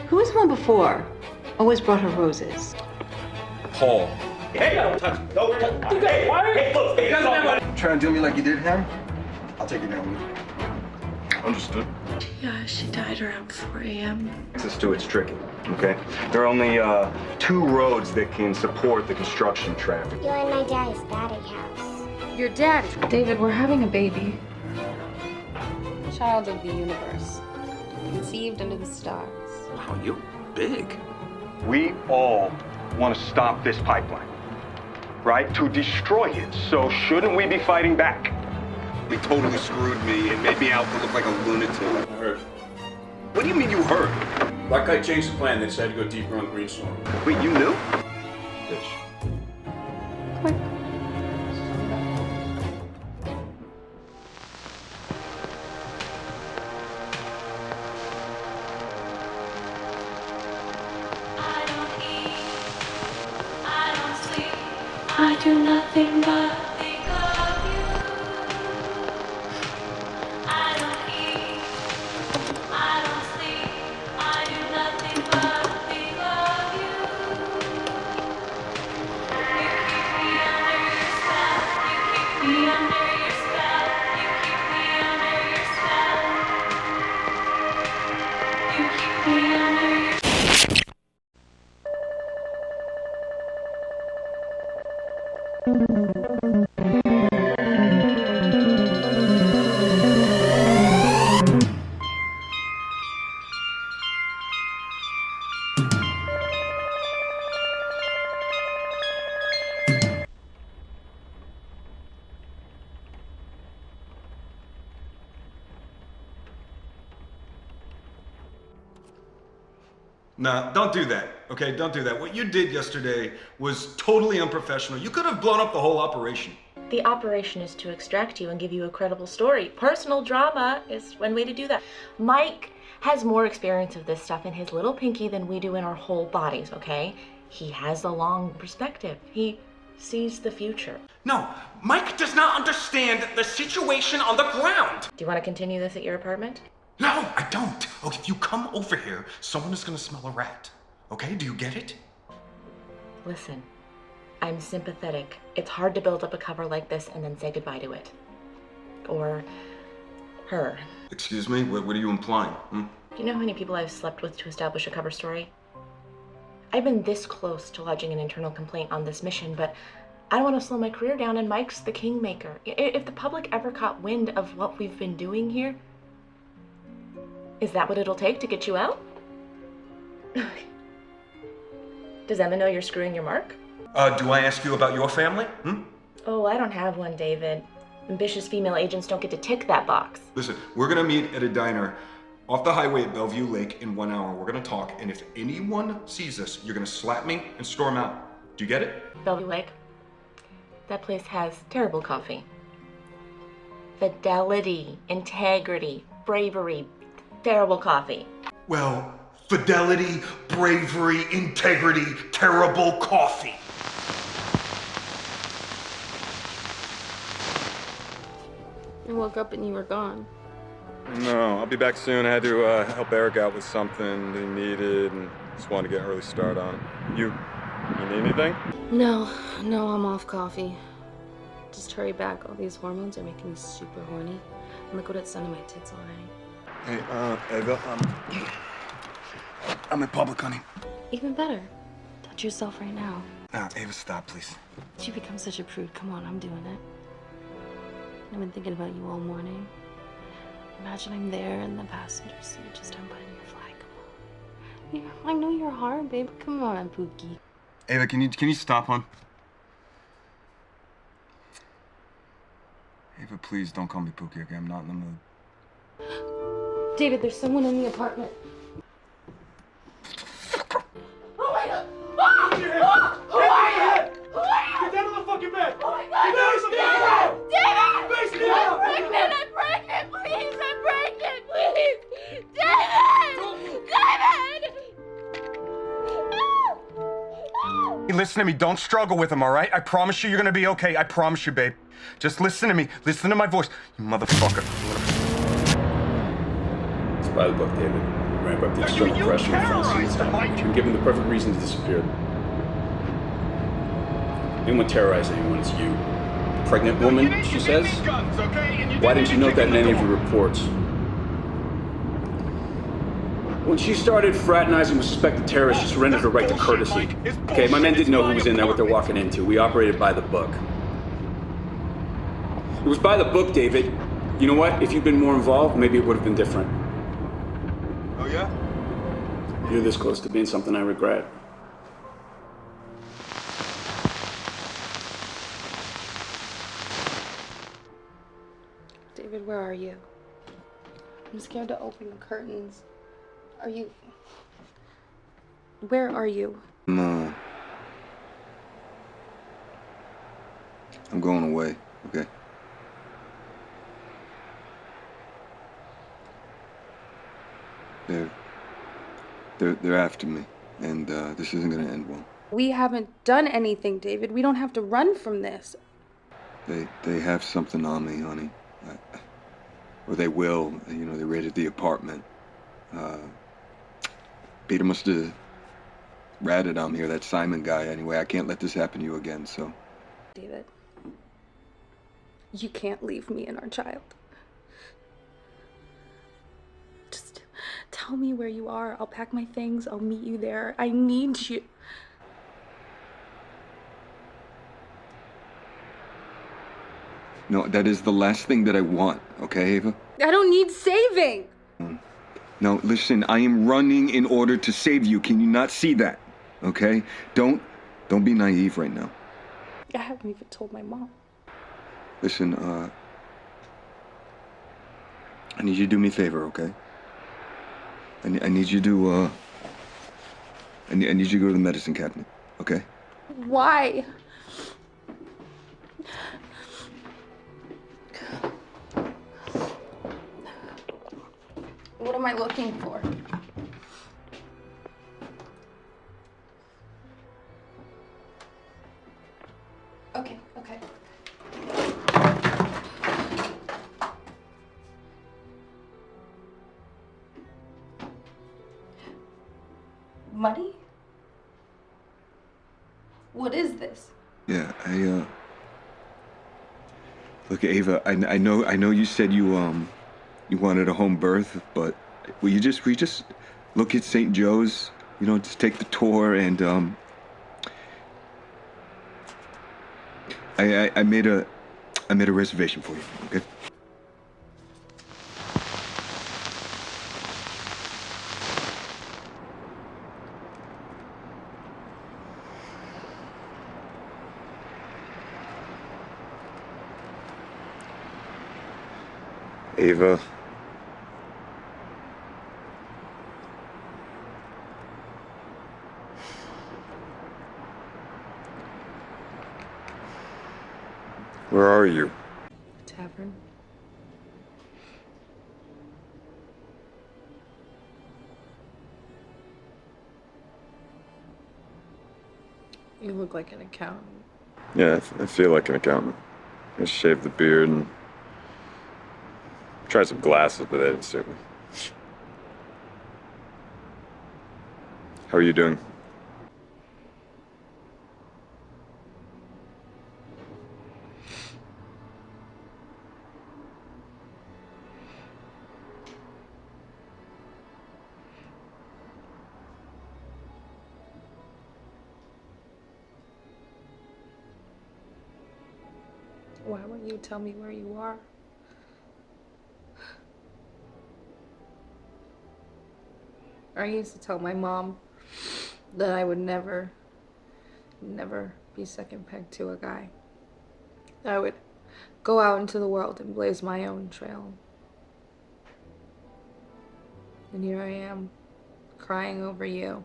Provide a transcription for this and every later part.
Who was the one before? Always brought her roses. Paul. Hey, don't touch me. Don't touch me. Hey, look, hey, Trying to do me like you did him? I'll take it down with me. Understood. Yeah, she died around 4 a.m. Access to it's tricky, okay? There are only 2 roads that can support the construction traffic. You're in my daddy's batting house. Your daddy. David, we're having a baby. Child of the universe. Conceived under the stars. Wow, you're big. We all want to stop this pipeline, right? To destroy it. So shouldn't we be fighting back? They totally screwed me and made me out to look like a lunatic. I heard. What do you mean you heard? Black Guy changed the plan. They decided to go deeper on Greenstorm. Wait, you knew? Bitch. I do nothing but think of you. I don't eat, I don't sleep, I do nothing but think of you. You keep me under your spell, you keep me under your spell, you keep me under your spell. You keep me under your Nah, don't do that, okay? Don't do that. What you did yesterday was totally unprofessional. You could have blown up the whole operation. The operation is to extract you and give you a credible story. Personal drama is one way to do that. Mike has more experience of this stuff in his little pinky than we do in our whole bodies, okay? He has a long perspective. He sees the future. No, Mike does not understand the situation on the ground. Do you want to continue this at your apartment? No, I don't. Okay, if you come over here, someone is gonna smell a rat. Okay, do you get it? Listen, I'm sympathetic. It's hard to build up a cover like this and then say goodbye to it. Or her. Excuse me, what are you implying? Do you know how many people I've slept with to establish a cover story? I've been this close to lodging an internal complaint on this mission, but I don't want to slow my career down, and Mike's the kingmaker. If the public ever caught wind of what we've been doing here, is that what it'll take to get you out? Does Emma know you're screwing your mark? Do I ask you about your family? Oh, I don't have one, David. Ambitious female agents don't get to tick that box. Listen, we're gonna meet at a diner off the highway at Bellevue Lake in 1 hour. We're gonna talk, and if anyone sees us, you're gonna slap me and storm out. Do you get it? Bellevue Lake? That place has terrible coffee. Fidelity, integrity, bravery, terrible coffee. Well, fidelity, bravery, integrity, terrible coffee. I woke up and you were gone. No, I'll be back soon. I had to help Eric out with something that he needed and just wanted to get an early start on it. You need anything? No, I'm off coffee. Just hurry back. All these hormones are making me super horny. And look what it's done to my tits already. Hey, Ava, I'm in public, honey. Even better. Touch yourself right now. Ava, stop, please. You become such a prude. Come on, I'm doing it. I've been thinking about you all morning. Imagine I'm there in the passenger seat, just unbuttoning your flag. Come on. I know you're hard, babe. Come on, Pookie. Ava, can you stop, hon? Ava, please don't call me Pookie, okay? I'm not in the mood. David, there's someone in the apartment. Oh my god! Ah! Get down on the fucking bed! Oh my god! Get down on the fucking bed! David! Face me down! I'm pregnant! Please! I'm pregnant! Please! David! David! Hey, listen to me. Don't struggle with him, all right? I promise you you're gonna be okay. I promise you, babe. Just listen to me. Listen to my voice. You motherfucker. It's by the book, David. ramp up the external pressure in front of the time and give him the perfect reason to disappear. Anyone terrorizing anyone, it's you. Pregnant woman, she says? Why didn't you note that in any of your reports? When she started fraternizing with suspected terrorists, she surrendered her right to courtesy. Okay, my men didn't know who was in there, what they're walking into. We operated by the book. It was by the book, David. You know what? If you'd been more involved, maybe it would have been different. Oh, yeah? You're this close to being something I regret. David, where are you? I'm scared to open the curtains. Are you... Where are you? No. I'm going away, okay? They're after me, and this isn't gonna end well. We haven't done anything, David. We don't have to run from this. They have something on me, honey. Or they will. You know, they raided the apartment. Peter must have ratted on me, or that Simon guy. Anyway, I can't let this happen to you again, so... David, you can't leave me and our child. Just tell me where you are. I'll pack my things. I'll meet you there. I need you. No, that is the last thing that I want, okay, Ava? I don't need saving. No, listen, I am running in order to save you. Can you not see that? Okay? Don't be naive right now. I haven't even told my mom. Listen, I need you to do me a favor, okay? I need you to, I need you to go to the medicine cabinet, okay? Why? What am I looking for? Okay. Money? What is this? Yeah, look, Ava, I know you said you wanted a home birth, but will you just look at St. Joe's, you know, just take the tour, and I made a reservation for you, okay? Ava. Where are you? Tavern. You look like an accountant. Yeah, I feel like an accountant. I shaved the beard and tried some glasses, but they didn't suit me. How are you doing? Why won't you tell me where you are? I used to tell my mom that I would never be second pegged to a guy. I would go out into the world and blaze my own trail. And here I am, crying over you.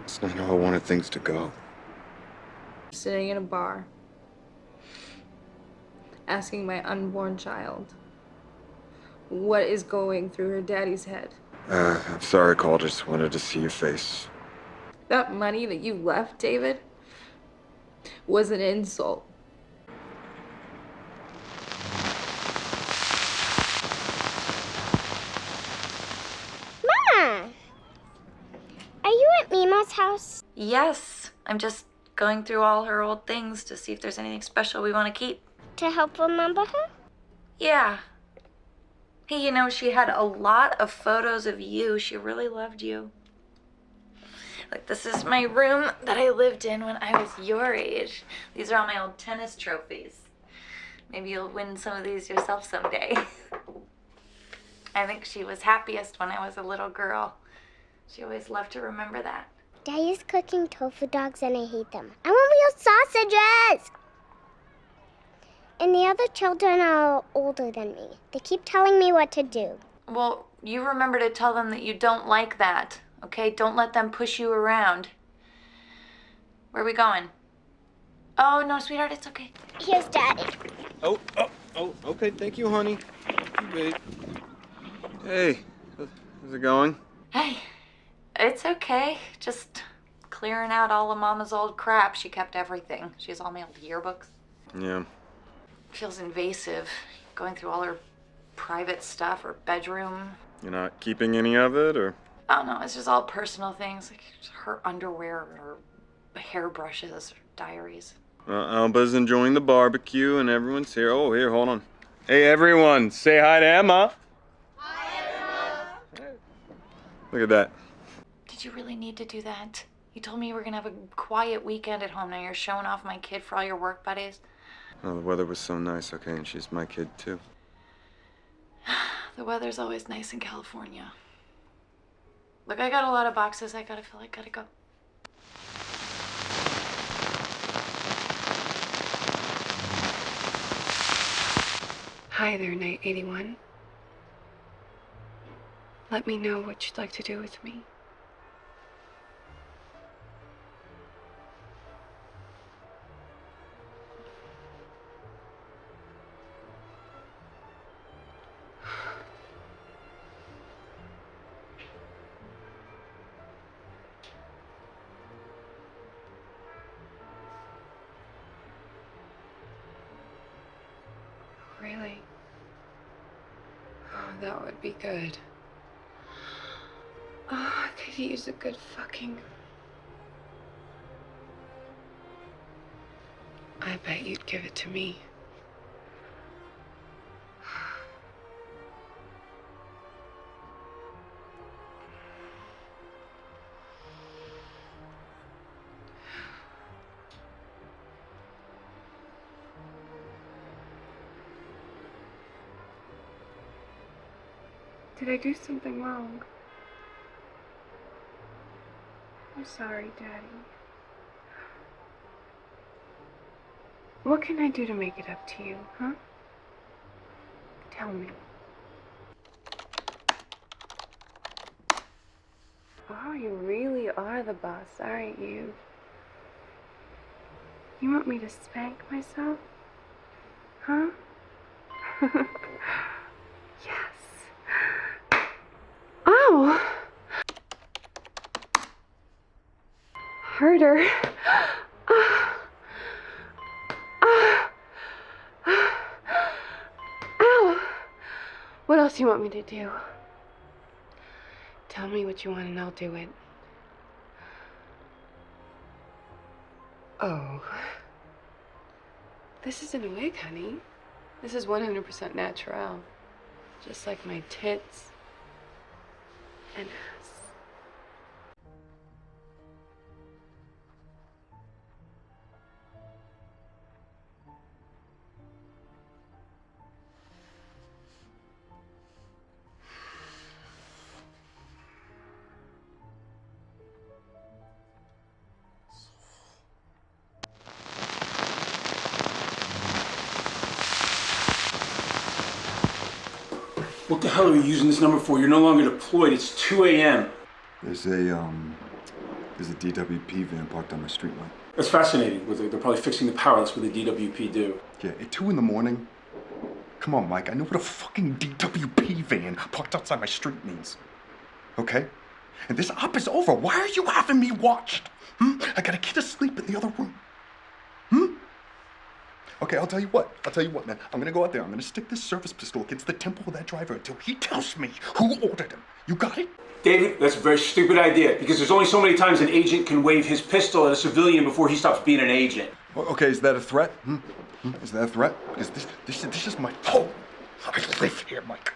It's not how I wanted things to go. Sitting in a bar, asking my unborn child what is going through her daddy's head. I'm sorry I called. I just wanted to see your face. That money that you left, David, was an insult. Mama, Grandma's house? Yes, I'm just going through all her old things to see if there's anything special we want to keep. To help remember her? Yeah. Hey, you know, she had a lot of photos of you. She really loved you. Like, this is my room that I lived in when I was your age. These are all my old tennis trophies. Maybe you'll win some of these yourself someday. I think she was happiest when I was a little girl. She always loved to remember that. Daddy's cooking tofu dogs and I hate them. I want real sausages! And the other children are older than me. They keep telling me what to do. Well, you remember to tell them that you don't like that, okay? Don't let them push you around. Where are we going? Oh, no, sweetheart, it's okay. Here's Daddy. Oh, okay, thank you, honey. Wait. Hey, how's it going? Hey, it's okay. Just clearing out all of Mama's old crap. She kept everything. She has all my old yearbooks. Yeah. Feels invasive, going through all her private stuff, her bedroom. You're not keeping any of it, or? Oh no, it's just all personal things, like her underwear, or hairbrushes, or diaries. Alba's enjoying the barbecue and everyone's here. Oh, here, hold on. Hey, everyone, say hi to Emma. Hi, Emma. Hey. Look at that. Did you really need to do that? You told me you were gonna have a quiet weekend at home. Now you're showing off my kid for all your work buddies. Oh, the weather was so nice, okay, and she's my kid, too. The weather's always nice in California. Look, I got a lot of boxes I gotta fill. I gotta go. Hi there, Night 81. Let me know what you'd like to do with me. Really? Oh, that would be good. Oh, I could use a good fucking... I bet you'd give it to me. Did I do something wrong? I'm sorry, Daddy. What can I do to make it up to you, huh? Tell me. Oh, you really are the boss, aren't you? You want me to spank myself? Huh? Yes. Oh! Harder. Ow! What else do you want me to do? Tell me what you want and I'll do it. Oh. This isn't a wig, honey. This is 100% natural. Just like my tits and ass. What the hell are you using this number for? You're no longer deployed. It's 2 a.m. There's a DWP van parked on my street light. That's fascinating. They're probably fixing the power. That's what the DWP do. Yeah, at 2 in the morning? Come on, Mike, I know what a fucking DWP van parked outside my street means. Okay? And this op is over. Why are you having me watched? I got a kid asleep in the other room. Okay, I'll tell you what, man. I'm gonna go out there. I'm gonna stick this service pistol against the temple of that driver until he tells me who ordered him. You got it? David, that's a very stupid idea because there's only so many times an agent can wave his pistol at a civilian before he stops being an agent. Okay, is that a threat? Is that a threat? Because this is my home. I live here, Mike.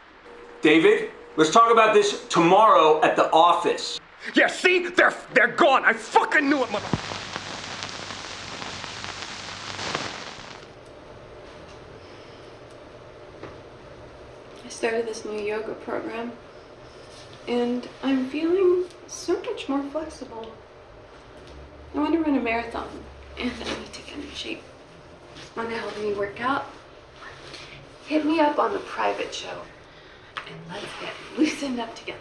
David, let's talk about this tomorrow at the office. Yeah, see? They're gone. I fucking knew it, mother... I started this new yoga program, and I'm feeling so much more flexible. I want to run a marathon, and I need to get in shape. Want to help me work out? Hit me up on the private show, and let's get loosened up together.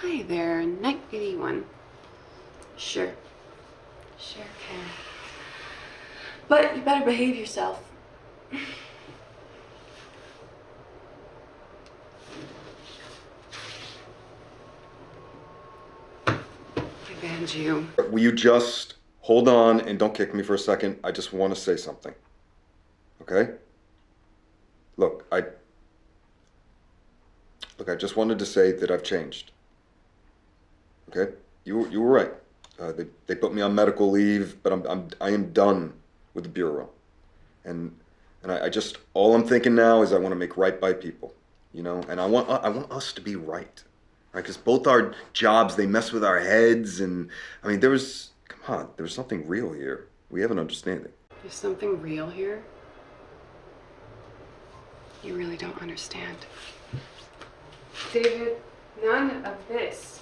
Hi there, Night 81. Sure, can. But you better behave yourself. I banned you. Will you just hold on and don't kick me for a second? I just want to say something. Okay? Look, I just wanted to say that I've changed. Okay? You were right. They put me on medical leave, but I am done with the bureau. And I just, all I'm thinking now is I want to make right by people, you know? And I want us to be right. Right? Because both our jobs, they mess with our heads, and I mean, there was something real here. We have an understanding. There's something real here? You really don't understand. David, none of this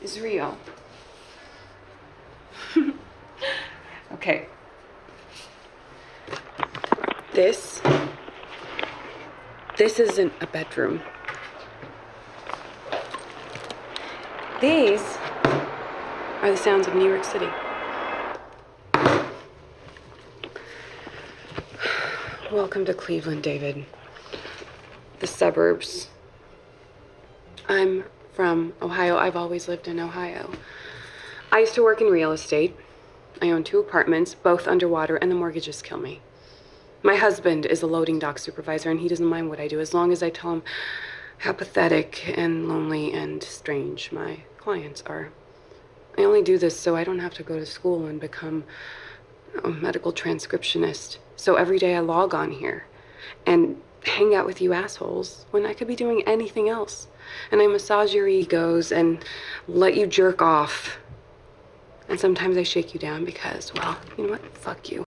is real. Okay. This isn't a bedroom. These are the sounds of New York City. Welcome to Cleveland, David. The suburbs. I'm from Ohio. I've always lived in Ohio. I used to work in real estate. I own 2 apartments, both underwater, and the mortgages kill me. My husband is a loading dock supervisor, and he doesn't mind what I do as long as I tell him how pathetic and lonely and strange my clients are. I only do this so I don't have to go to school and become a medical transcriptionist. So every day I log on here and hang out with you assholes when I could be doing anything else. And I massage your egos and let you jerk off. And sometimes I shake you down because, well, you know what? Fuck you.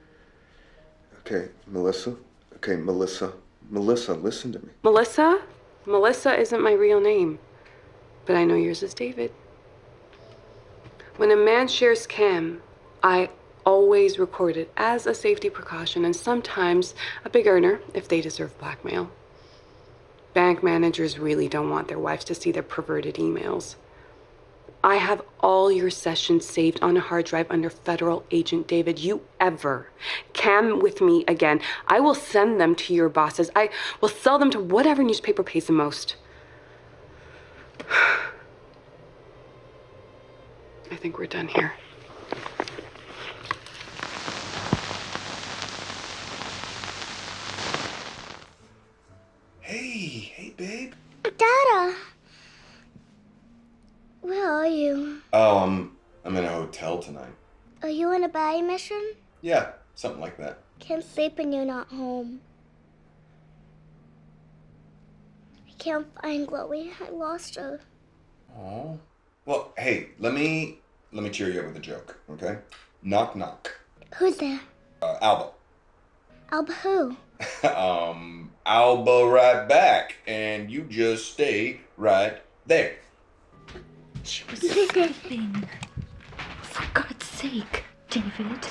Okay, Melissa. Okay, Melissa. Melissa, listen to me. Melissa? Melissa isn't my real name. But I know yours is David. When a man shares cam, I always record it as a safety precaution, and sometimes a big earner if they deserve blackmail. Bank managers really don't want their wives to see their perverted emails. I have all your sessions saved on a hard drive under federal agent David. You ever cam with me again, I will send them to your bosses. I will sell them to whatever newspaper pays the most. I think we're done here. Hey, babe. Dada! Where are you? Oh, I'm in a hotel tonight. Are you on a body mission? Yeah, something like that. Can't sleep when you're not home. I can't find Chloe. I lost her. Oh. Well, hey, let me cheer you up with a joke, okay? Knock, knock. Who's there? Alba. Alba who? Alba right back, and you just stay right there. She was sleeping. For God's sake, David.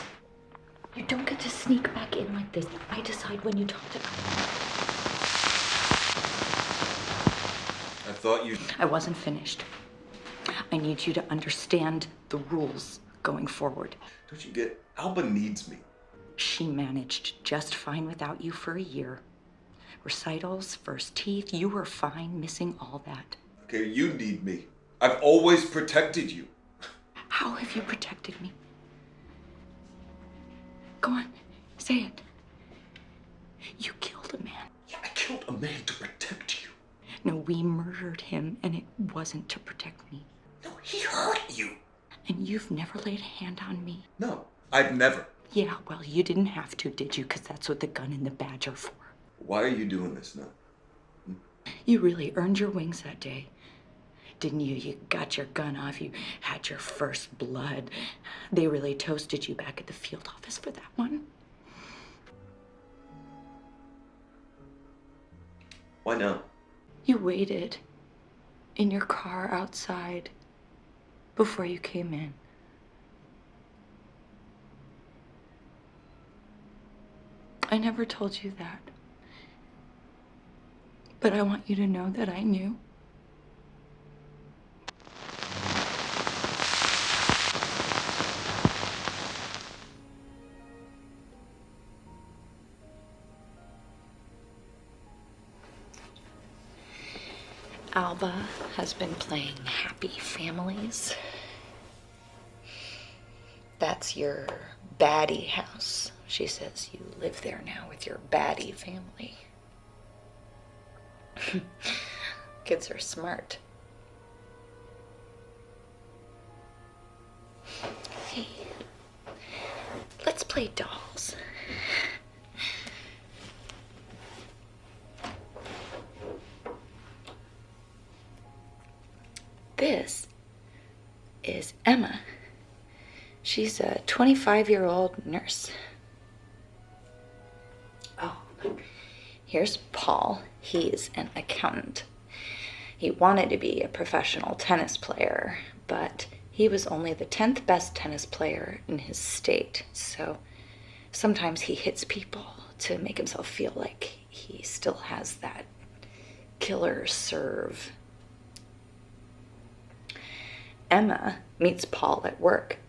You don't get to sneak back in like this. I decide when you talk to Alba. I thought you... I wasn't finished. I need you to understand the rules going forward. Don't you get... Alba needs me. She managed just fine without you for a year. Recitals, first teeth, you were fine missing all that. Okay, you need me. I've always protected you. How have you protected me? Go on, say it. You killed a man. Yeah, I killed a man to protect you. No, we murdered him, and it wasn't to protect me. No, he hurt you. And you've never laid a hand on me. No, I've never. Yeah, well, you didn't have to, did you? Because that's what the gun and the badge are for. Why are you doing this now? You really earned your wings that day. Didn't you? You got your gun off. You had your first blood. They really toasted you back at the field office for that one. Why now? You waited in your car outside before you came in. I never told you that. But I want you to know that I knew. Alba has been playing Happy Families. That's your baddie house. She says you live there now with your baddie family. Kids are smart. Hey, let's play dolls. This is Emma. She's a 25-year-old nurse. Oh, here's Paul. He's an accountant. He wanted to be a professional tennis player, but he was only the 10th best tennis player in his state. So sometimes he hits people to make himself feel like he still has that killer serve. Emma meets Paul at work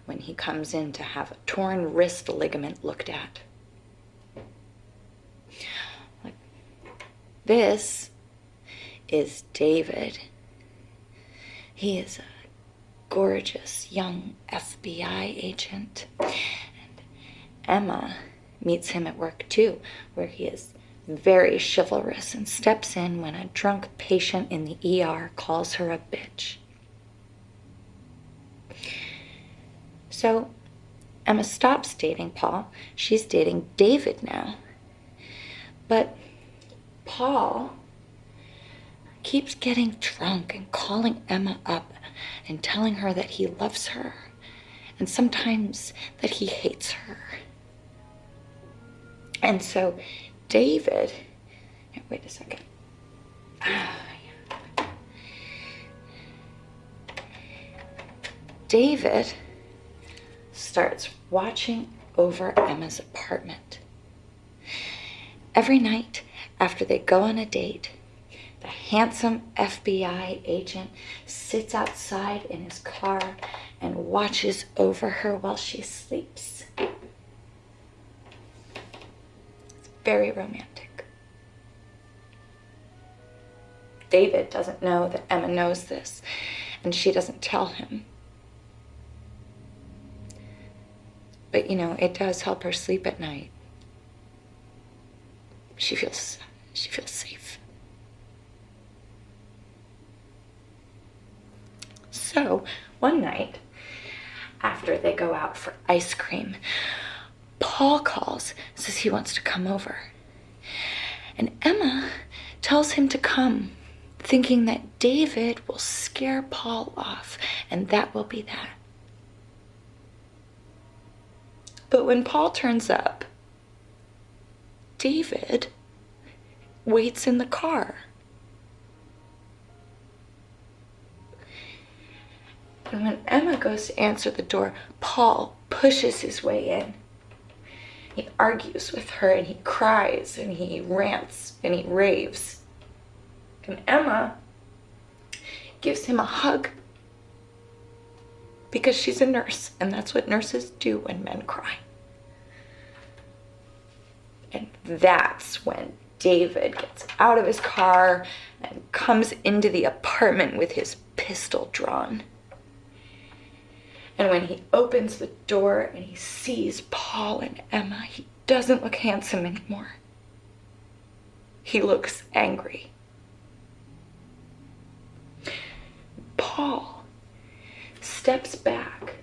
when he comes in to have a torn wrist ligament looked at. This is David. He is a gorgeous young FBI agent. And Emma meets him at work too, where he is very chivalrous and steps in when a drunk patient in the ER calls her a bitch. So Emma stops dating Paul. She's dating David now. But Paul keeps getting drunk and calling Emma up and telling her that he loves her and sometimes that he hates her. And so David, wait a second. David starts watching over Emma's apartment. Every night after they go on a date, the handsome FBI agent sits outside in his car and watches over her while she sleeps. It's very romantic. David doesn't know that Emma knows this, and she doesn't tell him. But, you know, it does help her sleep at night. She feels safe. So, one night, after they go out for ice cream, Paul calls, says he wants to come over. And Emma tells him to come, thinking that David will scare Paul off, and that will be that. But when Paul turns up, David waits in the car. And when Emma goes to answer the door, Paul pushes his way in. He argues with her and he cries and he rants and he raves. And Emma gives him a hug because she's a nurse and that's what nurses do when men cry. And that's when David gets out of his car and comes into the apartment with his pistol drawn. And when he opens the door and he sees Paul and Emma, he doesn't look handsome anymore. He looks angry. Paul steps back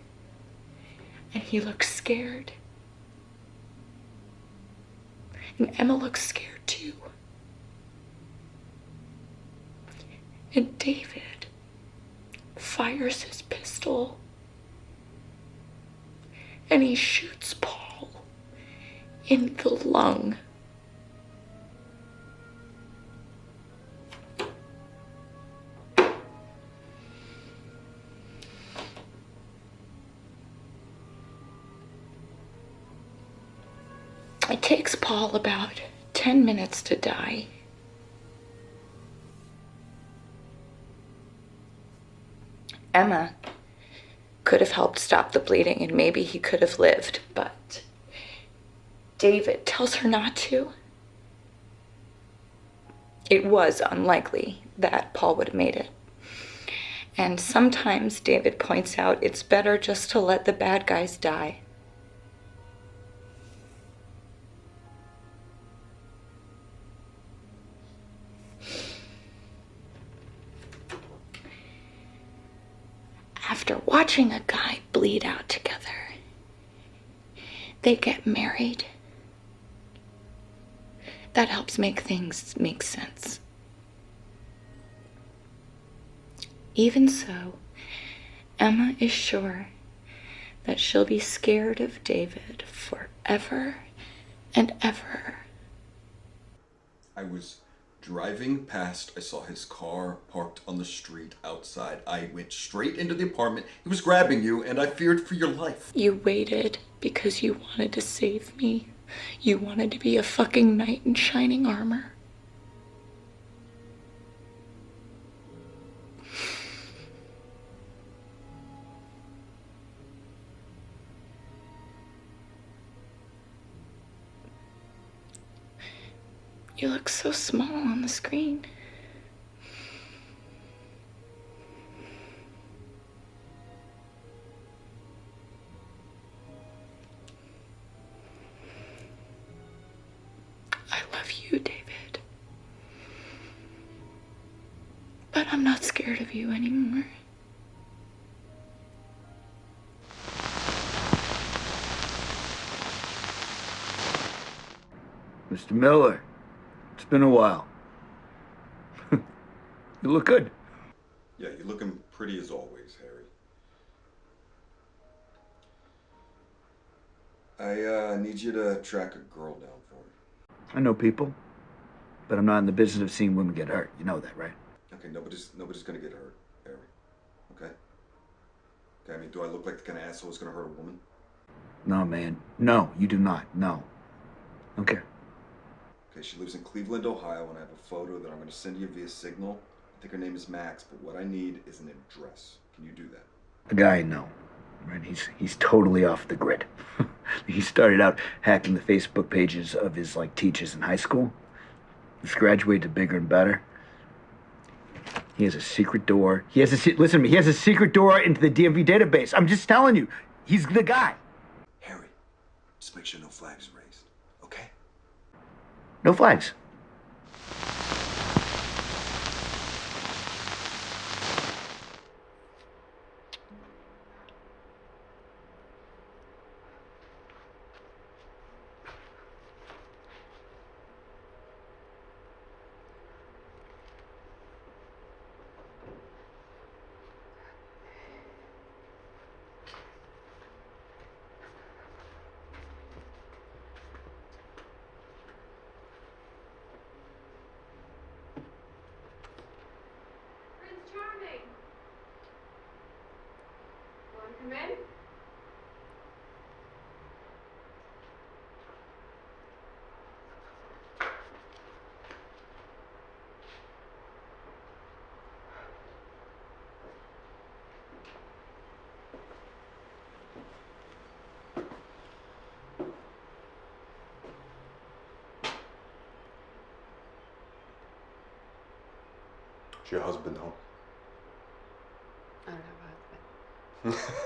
and he looks scared. And Emma looks scared too. And David fires his pistol and he shoots Paul in the lung. It takes Paul about 10 minutes to die. Emma could have helped stop the bleeding and maybe he could have lived, but David tells her not to. It was unlikely that Paul would have made it. And sometimes David points out it's better just to let the bad guys die. After watching a guy bleed out together, they get married. That helps make things make sense. Even so, Emma is sure that she'll be scared of David forever and ever. I was driving past, I saw his car parked on the street outside. I went straight into the apartment. He was grabbing you, and I feared for your life. You waited because you wanted to save me. You wanted to be a fucking knight in shining armor. You look so small on the screen. I love you, David. But I'm not scared of you anymore. Mr. Miller, it's been a while. You look good. Yeah, you're looking pretty as always, Harry. I need you to track a girl down for me. I know people, but I'm not in the business of seeing women get hurt. You know that, right? Okay, nobody's gonna get hurt, Harry. Okay? Okay, I mean, do I look like the kind of asshole who's gonna hurt a woman? No, man. No, you do not. No. Okay. Okay, she lives in Cleveland, Ohio, and I have a photo that I'm gonna send you via Signal. I think her name is Max, but what I need is an address. Can you do that? A guy I know, right? He's totally off the grid. He started out hacking the Facebook pages of his teachers in high school. He's graduated to bigger and better. He has a secret door. Listen to me. He has a secret door into the DMV database. I'm just telling you, he's the guy. Harry, just make sure no flags are raised, okay? No flags. Come in. Is your husband home? I don't have a husband.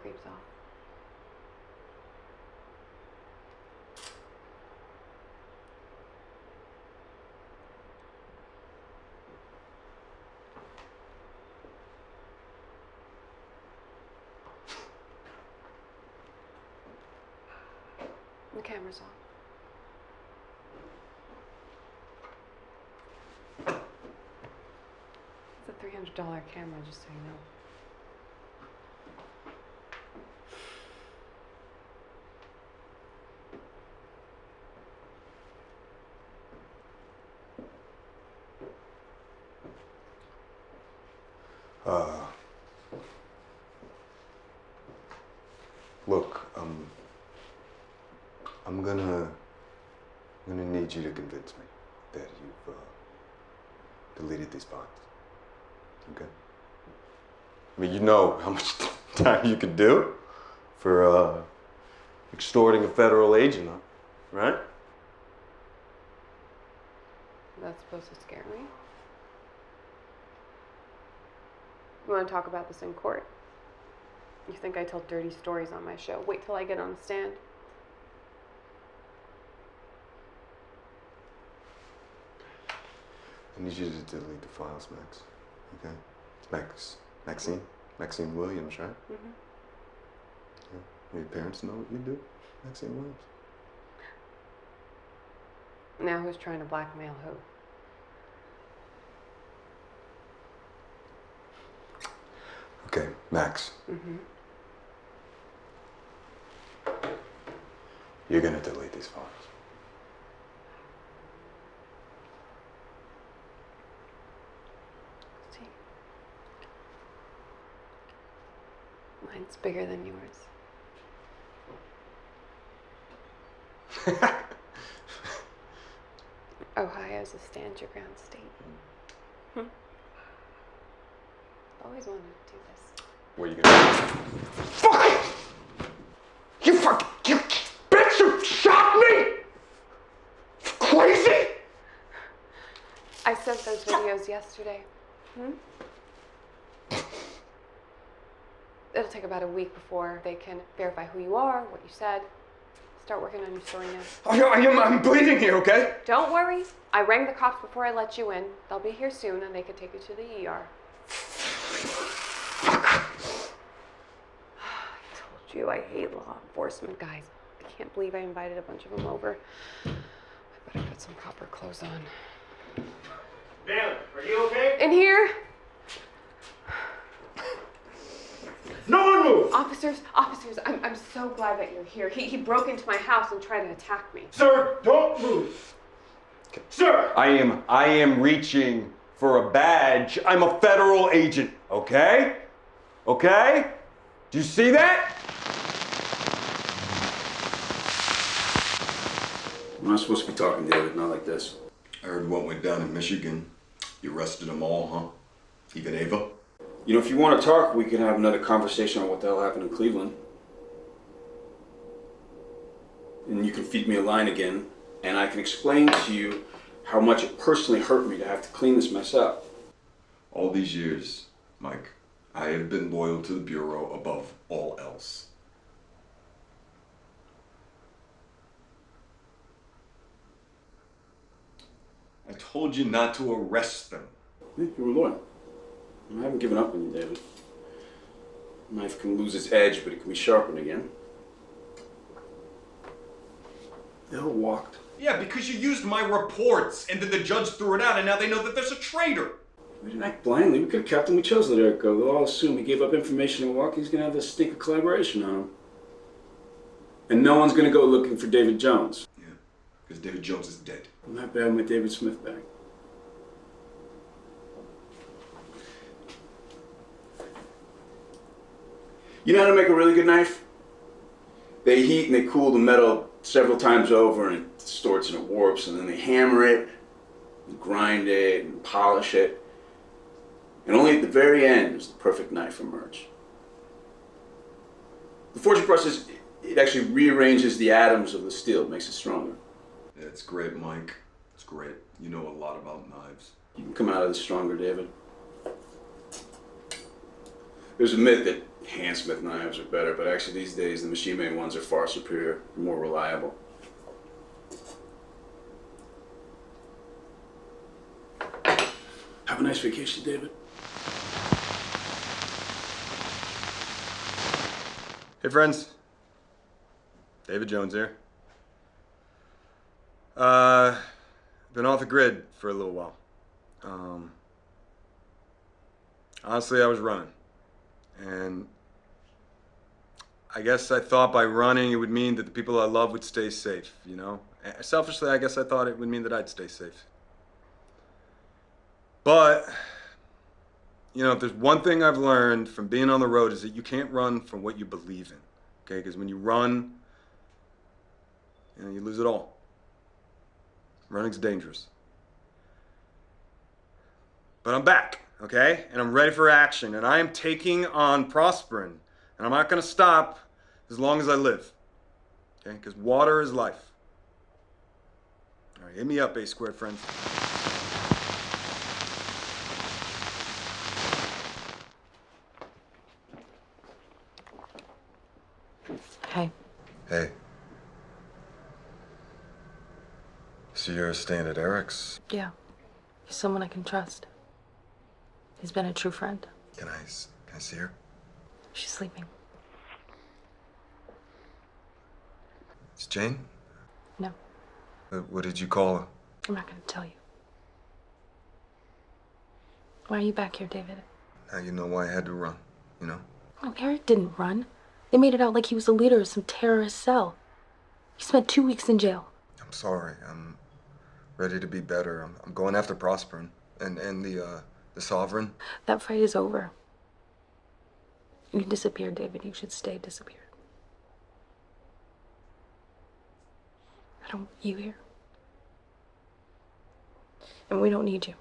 creeps off. The camera's off. It's a $300 camera, just so you know. Look, I'm gonna need you to convince me that you've deleted these files. Okay? I mean, you know how much time you could do for extorting a federal agent, right? That's supposed to scare me. You want to talk about this in court? You think I tell dirty stories on my show? Wait till I get on the stand. I need you to delete the files, Max. Okay? It's Maxine Williams, right? Mm-hmm. Yeah. Your parents know what you do, Maxine Williams? Now who's trying to blackmail who? Okay, Max. Mm-hmm. You're gonna delete these files. See. Mine's bigger than yours. Ohio's a stand your ground state. Always wanted to do this. What are you gonna do? Fuck! You bitch, you shot me! Crazy? I sent those videos yesterday. It'll take about a week before they can verify who you are, what you said. Start working on your story now. I'm bleeding here, okay? Don't worry. I rang the cops before I let you in. They'll be here soon and they can take you to the ER. I told you I hate law enforcement guys. I can't believe I invited a bunch of them over. I better put some proper clothes on. Bailey, are you okay? In here! No one move! Officers, I'm so glad that you're here. He broke into my house and tried to attack me. Sir, don't move. Okay. Sir! I am reaching for a badge. I'm a federal agent, okay? Okay? Do you see that? I'm not supposed to be talking, David, not like this. I heard what went down in Michigan. You arrested them all, huh? Even Ava? You know, if you want to talk, we can have another conversation on what the hell happened in Cleveland. And you can feed me a line again, and I can explain to you how much it personally hurt me to have to clean this mess up. All these years, Mike, I have been loyal to the Bureau above all else. I told you not to arrest them. Yeah, you were loyal. I haven't given up on you, David. A knife can lose its edge, but it can be sharpened again. They all walked. Yeah, because you used my reports, and then the judge threw it out, and now they know that there's a traitor. We didn't act blindly. We could have kept him. We chose to let Eric go. They'll all assume he gave up information and walk. He's going to have this stink of collaboration on him. And no one's going to go looking for David Jones. Yeah, because David Jones is dead. I'm not bad with David Smith back. You know how to make a really good knife? They heat and they cool the metal several times over, and it distorts and it warps, and then they hammer it, and grind it, and polish it. And only at the very end does the perfect knife emerge. The forging process, it actually rearranges the atoms of the steel. It makes it stronger. Yeah, it's great, Mike. It's great. You know a lot about knives. You can come out of this stronger, David. There's a myth that handsmith knives are better, but actually these days the machine-made ones are far superior, more reliable. Have a nice vacation, David. Hey friends, David Jones here. Been off the grid for a little while. Honestly, I was running, and I guess I thought by running it would mean that the people I love would stay safe, you know? Selfishly, I guess I thought it would mean that I'd stay safe. But, you know, if there's one thing I've learned from being on the road is that you can't run from what you believe in, okay? Because when you run, you know, you lose it all. Running's dangerous. But I'm back, okay? And I'm ready for action, and I am taking on prospering. And I'm not gonna stop as long as I live, okay? Because water is life. All right, hit me up, A-squared friends. Hey. Hey. So you're staying at Eric's? Yeah. He's someone I can trust. He's been a true friend. Can I see her? She's sleeping. It's Jane? No. What did you call her? I'm not gonna tell you. Why are you back here, David? Now you know why I had to run, you know? No, Eric didn't run. They made it out like he was the leader of some terrorist cell. He spent 2 weeks in jail. I'm sorry. I'm ready to be better. I'm going after Prospering and the Sovereign. That fight is over. You disappeared, David. You should stay disappeared. I don't want you here. And we don't need you.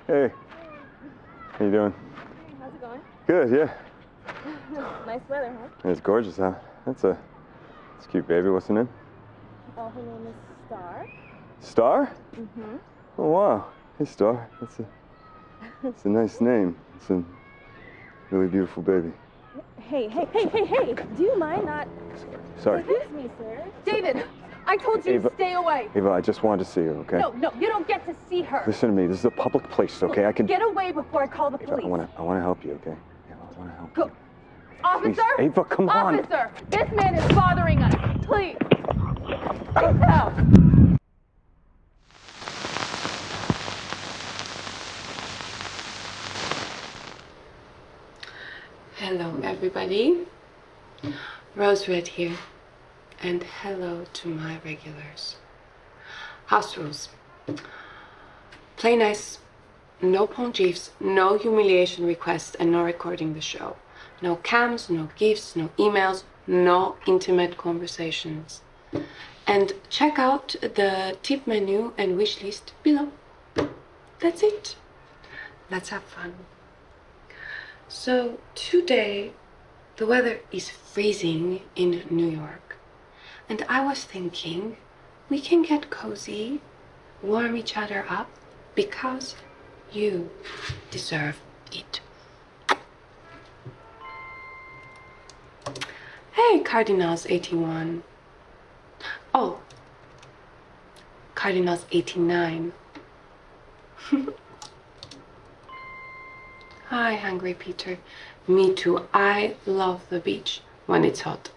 Hey, how you doing? How's it going? Good, yeah. Nice weather, huh? It's gorgeous, huh? That's a cute baby. What's her name? Oh, her name is Star. Star? Mm-hmm. Oh, wow. Hey, Star. That's a nice name. It's a really beautiful baby. Hey, do you mind not... Sorry. Excuse me, sir. David, I told you Ava, to stay away. Ava, I just wanted to see her, okay? No, you don't get to see her. Listen to me. This is a public place, okay? I can... Get away before I call the Ava, police. I want to help you, okay? Ava, I want to help Go. you. Officer! Please, Ava, come on. Officer, this man is bothering us. Please. Get out. Hello, everybody. Rose Red here, and hello to my regulars. House rules. Play nice. No pontiffs, no humiliation requests, and no recording the show. No cams, no gifts, no emails, no intimate conversations. And check out the tip menu and wish list below. That's it. Let's have fun. So today, the weather is freezing in New York. And I was thinking we can get cozy, warm each other up, because you deserve it. Hey, Cardinals 81. Oh, Cardinals 89. Hi, Hungry Peter. Me too. I love the beach when it's hot.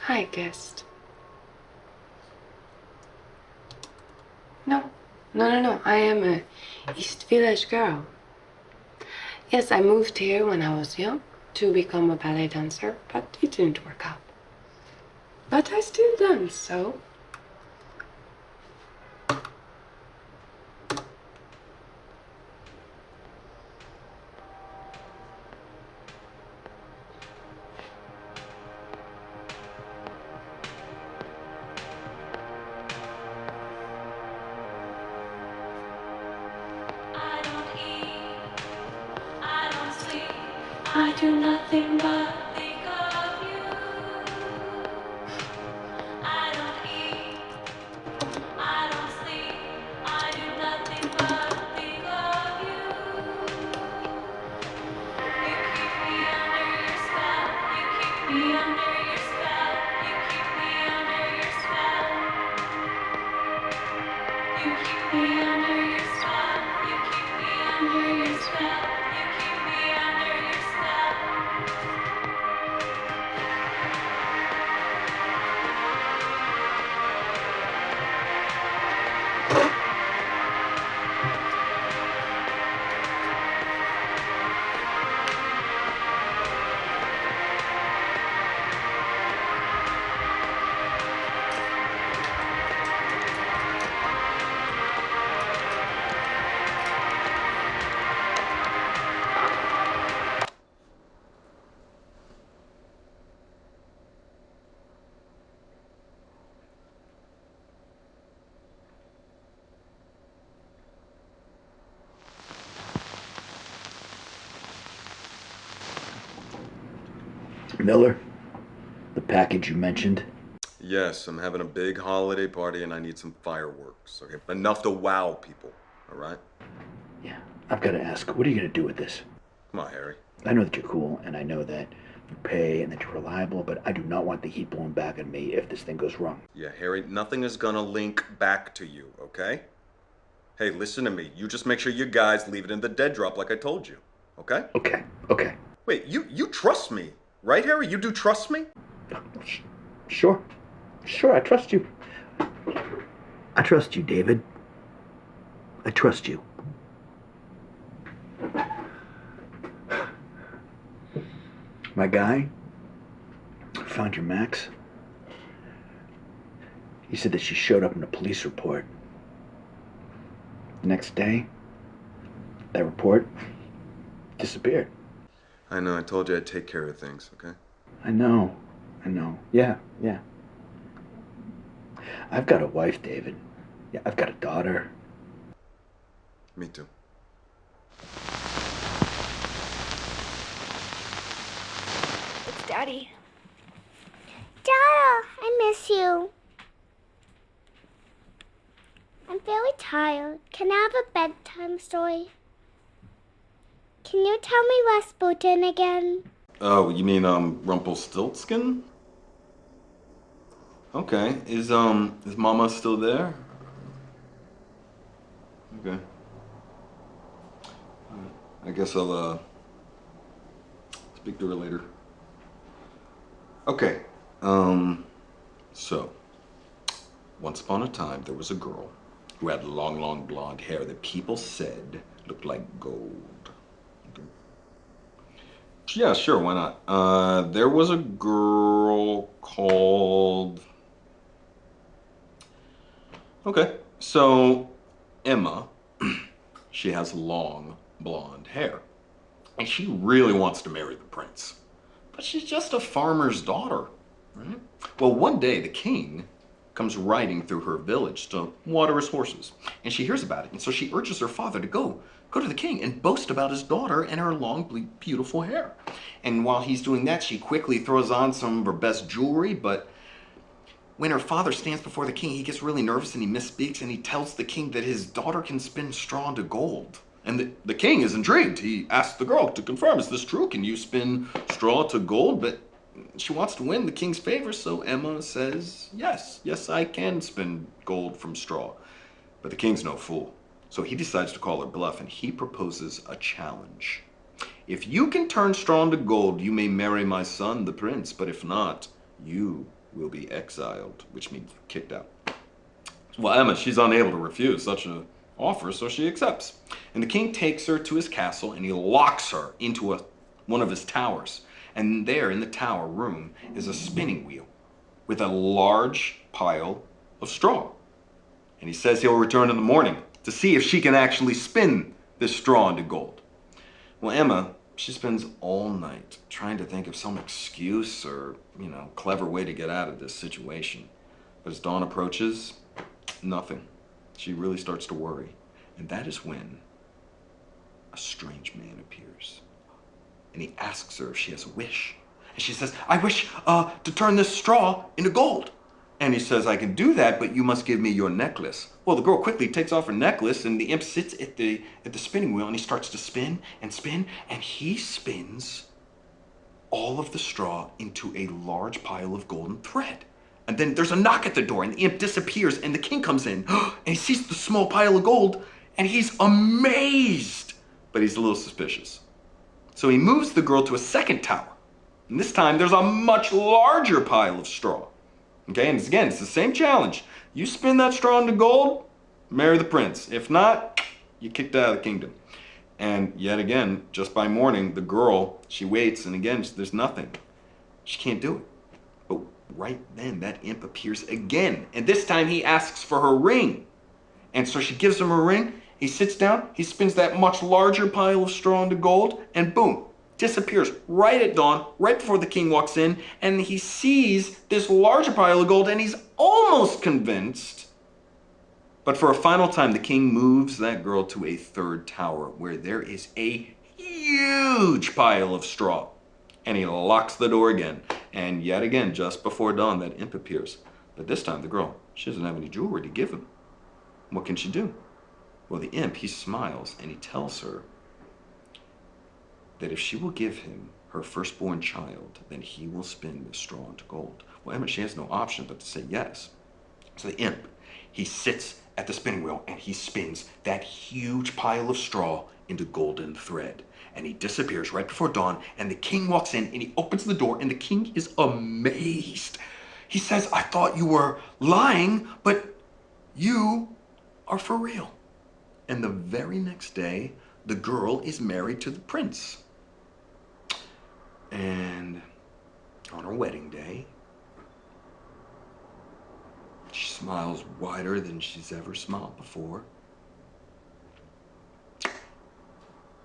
Hi, guest. No. I am a East Village girl. Yes, I moved here when I was young to become a ballet dancer, but it didn't work out. But I still dance, so... I do nothing but think of you. I don't eat, I don't sleep, I do nothing but think of you. You keep me under your spell, you keep me under your spell, you keep me under your spell. You keep me under your spell, you keep me under your spell, you keep me under your spell. Miller, the package you mentioned. Yes, I'm having a big holiday party and I need some fireworks, okay? Enough to wow people, all right? Yeah, I've got to ask, what are you going to do with this? Come on, Harry. I know that you're cool, and I know that you pay and that you're reliable, but I do not want the heat blown back on me if this thing goes wrong. Yeah, Harry, nothing is gonna link back to you, okay? Hey, listen to me. You just make sure you guys leave it in the dead drop like I told you, okay? Okay. Wait, you trust me, right, Harry? You do trust me? Sure, I trust you. I trust you, David. I trust you. My guy found your Max. He said that she showed up in a police report. The next day, that report disappeared. I know, I told you I'd take care of things, okay? I know. Yeah. I've got a wife, David. Yeah, I've got a daughter. Me too. It's Daddy. Dada, I miss you. I'm very tired. Can I have a bedtime story? Can you tell me Rasputin again? Oh, you mean, Rumpelstiltskin? Okay, is Mama still there? Okay. I guess I'll, speak to her later. Okay, so, once upon a time, there was a girl who had long blonde hair that people said looked like gold. Okay. Yeah, sure, why not? There was a girl called... Okay, so Emma, she has long blonde hair, and she really wants to marry the prince, but she's just a farmer's daughter, right? Well, one day the king comes riding through her village to water his horses, and she hears about it, and so she urges her father to go to the king and boast about his daughter and her long, beautiful hair. And while he's doing that, she quickly throws on some of her best jewelry, but when her father stands before the king, he gets really nervous and he misspeaks, and he tells the king that his daughter can spin straw into gold. And the king is intrigued. He asks the girl to confirm, is this true? Can you spin straw to gold? But she wants to win the king's favor, so Emma says, yes, I can spin gold from straw. But the king's no fool. So he decides to call her bluff, and he proposes a challenge. If you can turn straw into gold, you may marry my son, the prince, but if not, you will be exiled, which means kicked out. Well, Emma, she's unable to refuse such an offer, so she accepts. And the king takes her to his castle, and he locks her into one of his towers. And there in the tower room is a spinning wheel with a large pile of straw. And he says he'll return in the morning to see if she can actually spin this straw into gold. Well, Emma, she spends all night trying to think of some excuse or, clever way to get out of this situation. But as dawn approaches, nothing. She really starts to worry. And that is when a strange man appears. and he asks her if she has a wish. And she says, I wish to turn this straw into gold. And he says, I can do that, but you must give me your necklace. Well, the girl quickly takes off her necklace, and the imp sits at the spinning wheel, and he starts to spin, and he spins all of the straw into a large pile of golden thread. And then there's a knock at the door, and the imp disappears, and the king comes in, and he sees the small pile of gold, and he's amazed, but he's a little suspicious. So he moves the girl to a second tower, and this time there's a much larger pile of straw. Okay, and it's the same challenge. You spin that straw into gold, marry the prince. If not, you're kicked out of the kingdom. And yet again, just by morning, the girl, she waits, and again, there's nothing. She can't do it. But right then, that imp appears again, and this time he asks for her ring. And so she gives him her ring, he sits down, he spins that much larger pile of straw into gold, and boom, disappears right at dawn, right before the king walks in, and he sees this larger pile of gold, and he's almost convinced. But for a final time, the king moves that girl to a third tower where there is a huge pile of straw. And he locks the door again. And yet again, just before dawn, that imp appears. But this time, the girl, she doesn't have any jewelry to give him. What can she do? Well, the imp, he smiles, and he tells her that if she will give him her firstborn child, then he will spin the straw into gold. Well, Emma, she has no option but to say yes. So the imp, he sits at the spinning wheel, and he spins that huge pile of straw into golden thread. And he disappears right before dawn, and the king walks in, and he opens the door, and the king is amazed. He says, I thought you were lying, but you are for real. And the very next day, the girl is married to the prince. And on her wedding day, she smiles wider than she's ever smiled before.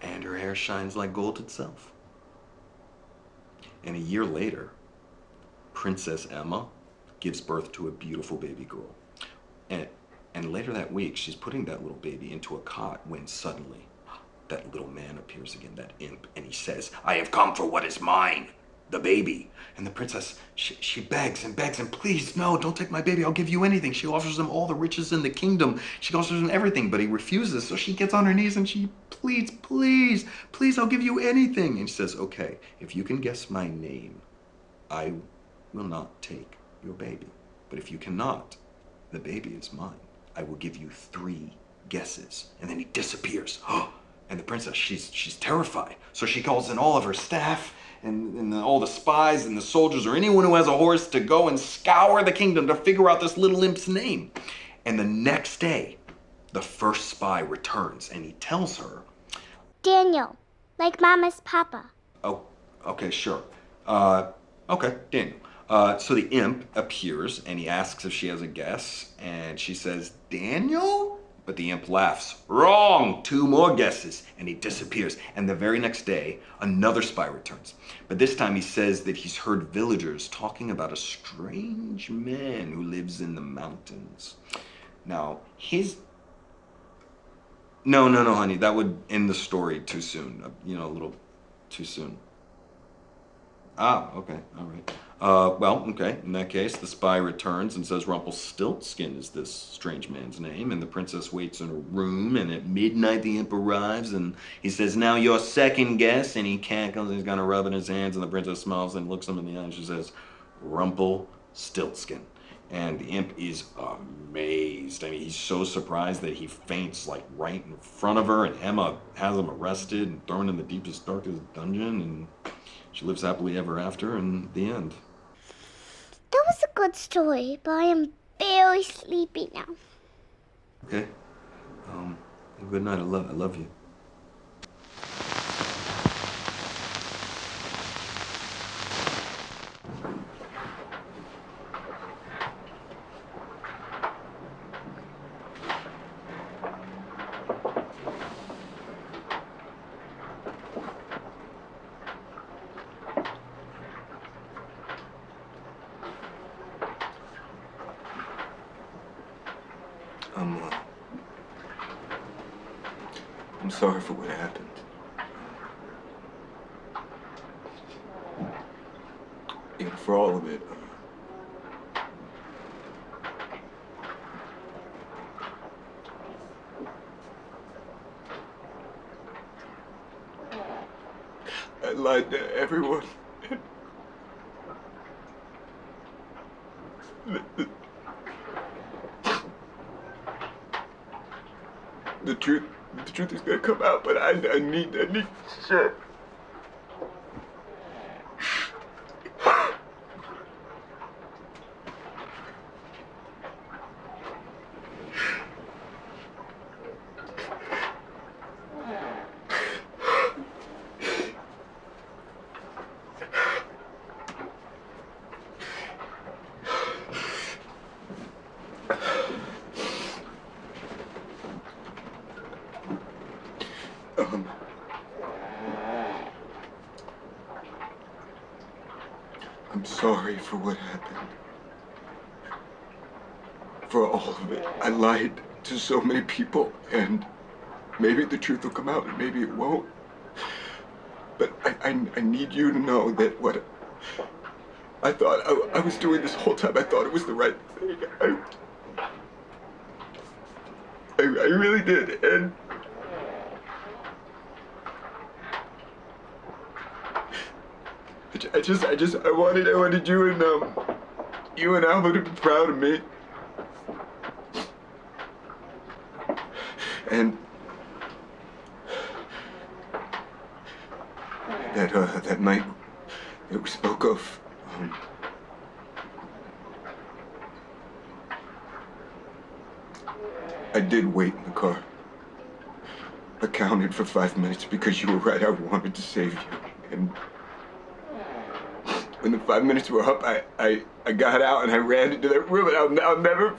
And her hair shines like gold itself. And a year later, Princess Emma gives birth to a beautiful baby girl. And later that week, she's putting that little baby into a cot when suddenly that little man appears again, that imp, and he says, I have come for what is mine, the baby. And the princess, she begs and begs, and please, no, don't take my baby, I'll give you anything. She offers him all the riches in the kingdom. She offers him everything, but he refuses. So she gets on her knees and she pleads, please, please, I'll give you anything. And she says, okay, if you can guess my name, I will not take your baby. But if you cannot, the baby is mine. I will give you 3 guesses. And then he disappears. And the princess, she's terrified. So she calls in all of her staff and all the spies and the soldiers or anyone who has a horse to go and scour the kingdom to figure out this little imp's name. And the next day, the first spy returns and he tells her, Daniel, like Mama's papa. Oh, okay, sure. Okay, Daniel. So the imp appears and he asks if she has a guess, and she says, Daniel? But the imp laughs. Wrong! 2 more guesses. And he disappears. And the very next day, another spy returns. But this time he says that he's heard villagers talking about a strange man who lives in the mountains. Now, No, honey. That would end the story too soon. A little too soon. Ah, okay, all right. Well, okay, in that case, the spy returns and says Rumpelstiltskin is this strange man's name, and the princess waits in her room, and at midnight the imp arrives, and he says, now your second guess, and he cackles, and he's gonna rub in his hands, and the princess smiles and looks him in the eye, and she says, Rumpelstiltskin. And the imp is amazed. I mean, he's so surprised that he faints, like, right in front of her, and Emma has him arrested and thrown in the deepest, darkest dungeon, and she lives happily ever after, and the end. That was a good story, but I am very sleepy now. Okay. Good night. I love you. I'm sorry for what happened. for all of it. I lied to everyone. The truth is gonna come out, but I need shit. I'm sorry for what happened. For all of it. I lied to so many people, and maybe the truth will come out and maybe it won't. But I need you to know that what I thought I was doing this whole time, I thought it was the right thing. I really did, and I wanted you and Alma to be proud of me. And that night that we spoke of, I did wait in the car. I counted for 5 minutes because you were right, I wanted to save you. And when the 5 minutes were up, I got out and I ran into that room, and I'll never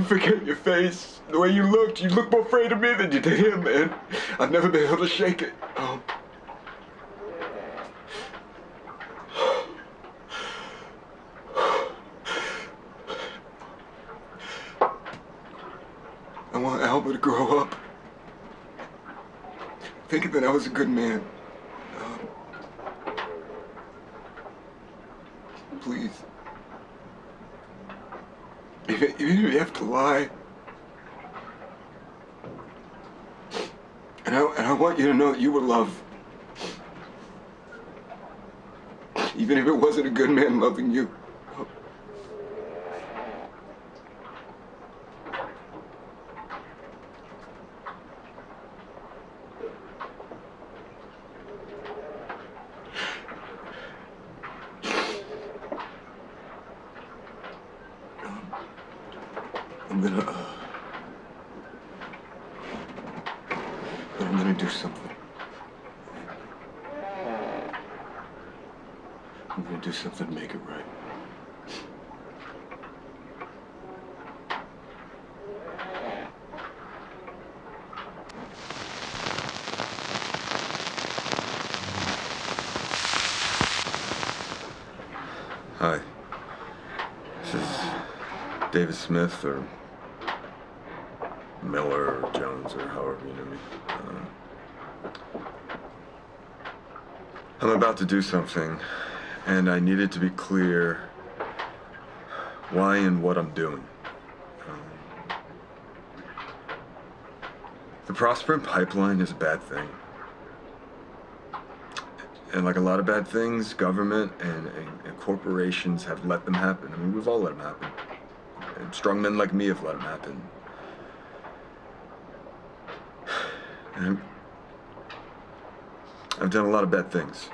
forget your face. The way you looked more afraid of me than you did him, and I've never been able to shake it. I want Alba to grow up thinking that I was a good man. Please. Even if you have to lie. And I want you to know that you were loved. Even if it wasn't a good man loving you. I'm gonna do something. I'm gonna do something to make it right. Hi. This is David Smith, or Miller, or Jones, or however you know me. I'm about to do something, and I needed to be clear why and what I'm doing. The Prosperine Pipeline is a bad thing. And like a lot of bad things, government and corporations have let them happen. I mean, we've all let them happen. And strong men like me have let them happen. And I've done a lot of bad things.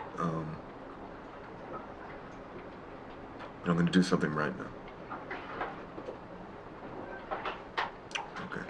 But I'm going to do something right now. Okay.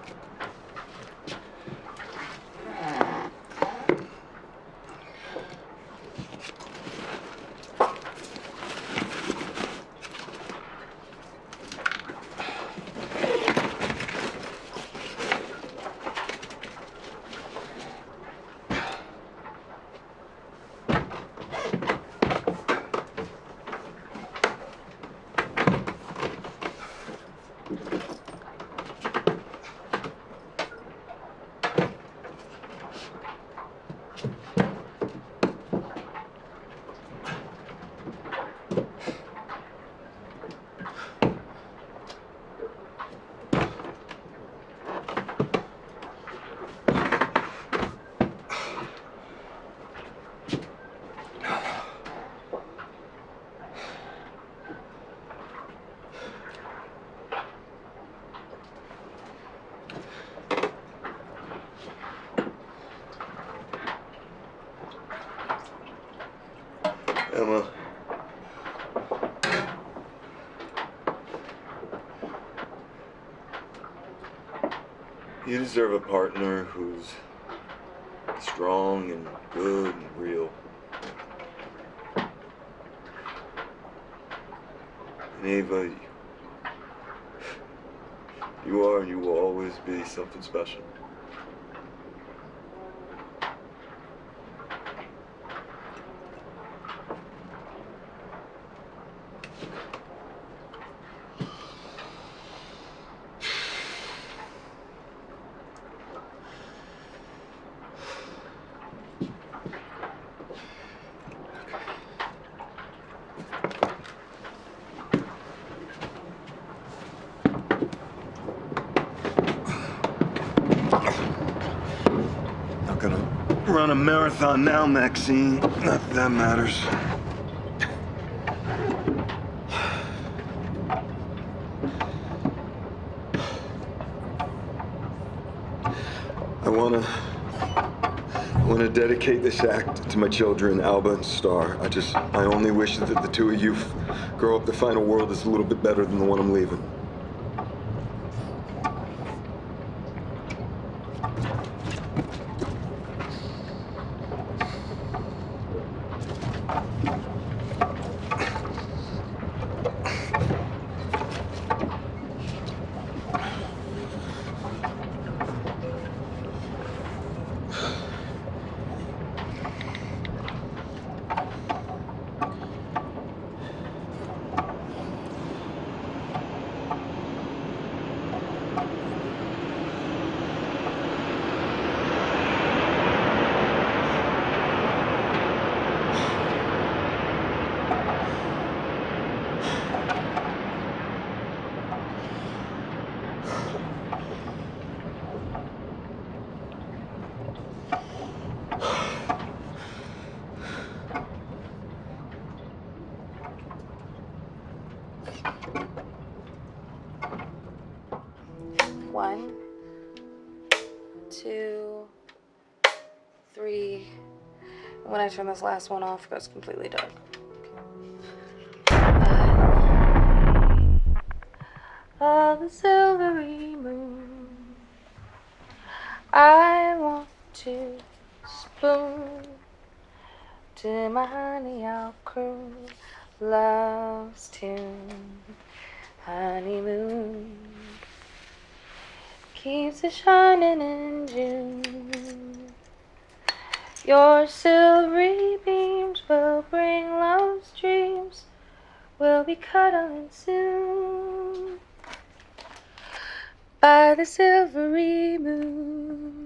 Emma. You deserve a partner who's strong and good and real. And Ava, you are and you will always be something special. Not gonna run a marathon now, Maxine. Not that that matters. I wanna dedicate this act to my children, Alba and Star. I only wish that the two of you grow up to find a world that's a little bit better than the one I'm leaving. One, two, three. And when I turn this last one off, it goes completely dark. Of the silvery moon, I want to spoon to my honey, I'll croon love's tune. Honeymoon keeps it shining in June. Your silvery beams will bring love's dreams. We'll be cuddling soon by the silvery moon.